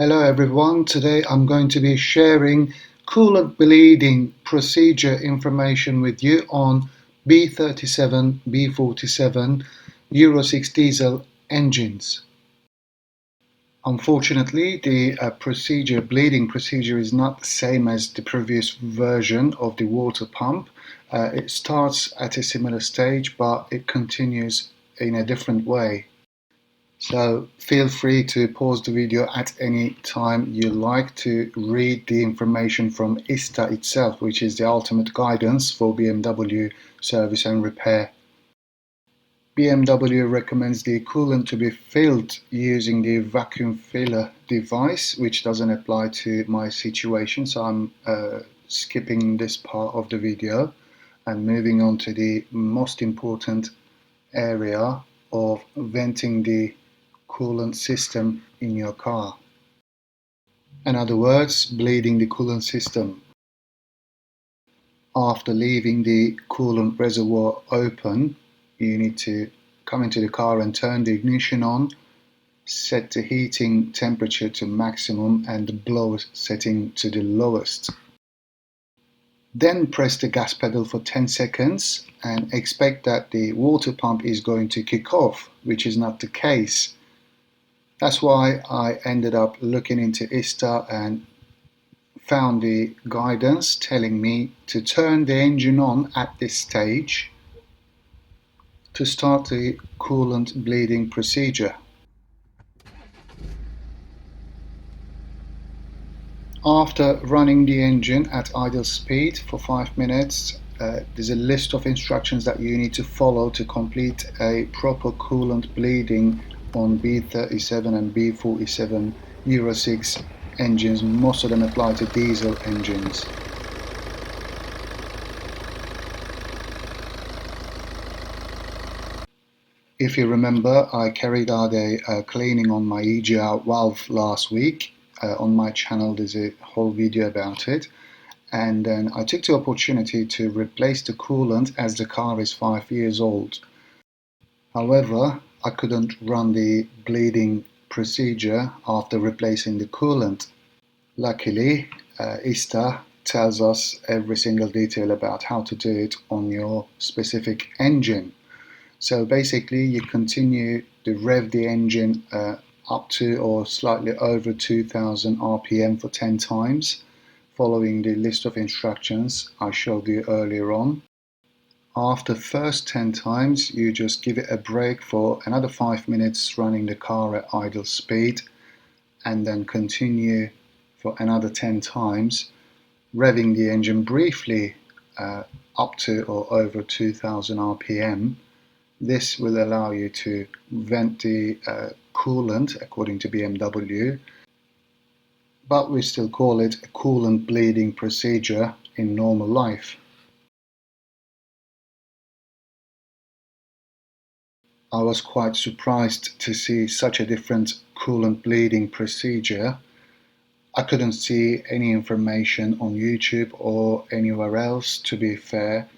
Hello everyone, today I'm going to be sharing coolant bleeding procedure information with you on B37, B47 Euro 6 diesel engines. Unfortunately, the bleeding procedure is not the same as the previous version of the water pump. It starts at a similar stage, but it continues in a different way. So feel free to pause the video at any time you like to read the information from ISTA itself, which is the ultimate guidance for BMW service and repair. BMW recommends the coolant to be filled using the vacuum filler device, which doesn't apply to my situation, so I'm skipping this part of the video and moving on to the most important area of venting the coolant system in your car. In other words, bleeding the coolant system. After leaving the coolant reservoir open, you need to come into the car and turn the ignition on, set the heating temperature to maximum and the blower setting to the lowest. Then press the gas pedal for 10 seconds and expect that the water pump is going to kick off, which is not the case. That's why I ended up looking into ISTA and found the guidance telling me to turn the engine on at this stage to start the coolant bleeding procedure. After running the engine at idle speed for 5 minutes, there's a list of instructions that you need to follow to complete a proper coolant bleeding on B37 and B47 Euro 6 engines. Most of them apply to diesel engines. If you remember, I carried out a cleaning on my EGR valve last week. On my channel there's a whole video about it. And then I took the opportunity to replace the coolant as the car is 5 years old. However, I couldn't run the bleeding procedure after replacing the coolant. Luckily, ISTA tells us every single detail about how to do it on your specific engine. So basically you continue to rev the engine up to or slightly over 2000 RPM for 10 times, following the list of instructions I showed you earlier on. After first 10 times, you just give it a break for another 5 minutes running the car at idle speed, and then continue for another 10 times, revving the engine briefly up to or over 2000 RPM. This will allow you to vent the coolant according to BMW, but we still call it a coolant bleeding procedure in normal life. I was quite surprised to see such a different coolant bleeding procedure. I couldn't see any information on YouTube or anywhere else, to be fair,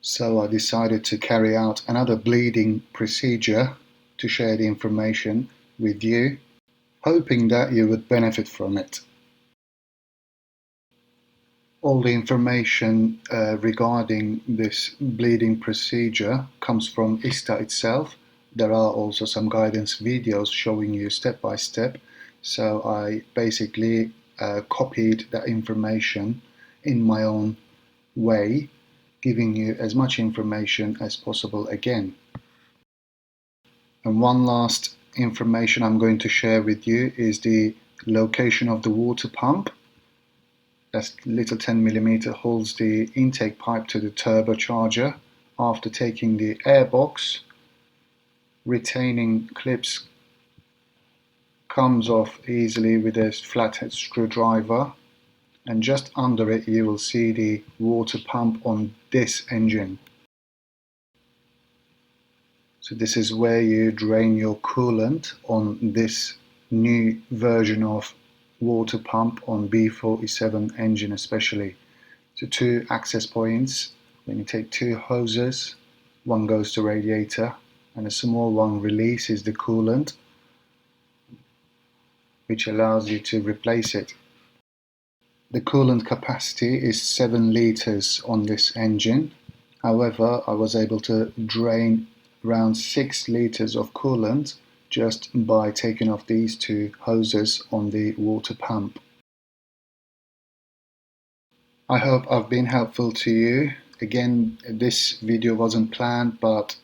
so I decided to carry out another bleeding procedure to share the information with you, hoping that you would benefit from it. All the information regarding this bleeding procedure comes from ISTA itself. There are also some guidance videos showing you step by step, so I basically copied that information in my own way, giving you as much information as possible again. And one last information I'm going to share with you is the location of the water pump. That little 10mm holds the intake pipe to the turbocharger. After taking the airbox, retaining clips comes off easily with a flathead screwdriver, and just under it you will see the water pump on this engine. So this is where you drain your coolant on this new version of water pump on B47 engine especially. So 2 access points. When you take 2 hoses, one goes to radiator and a small one releases the coolant. which allows you to replace it. The coolant capacity is 7 liters on this engine. However, I was able to drain around 6 liters of coolant just by taking off these two hoses on the water pump. I hope I've been helpful to you. Again, this video wasn't planned, but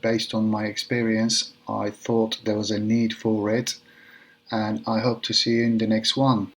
based on my experience, I thought there was a need for it, and I hope to see you in the next one.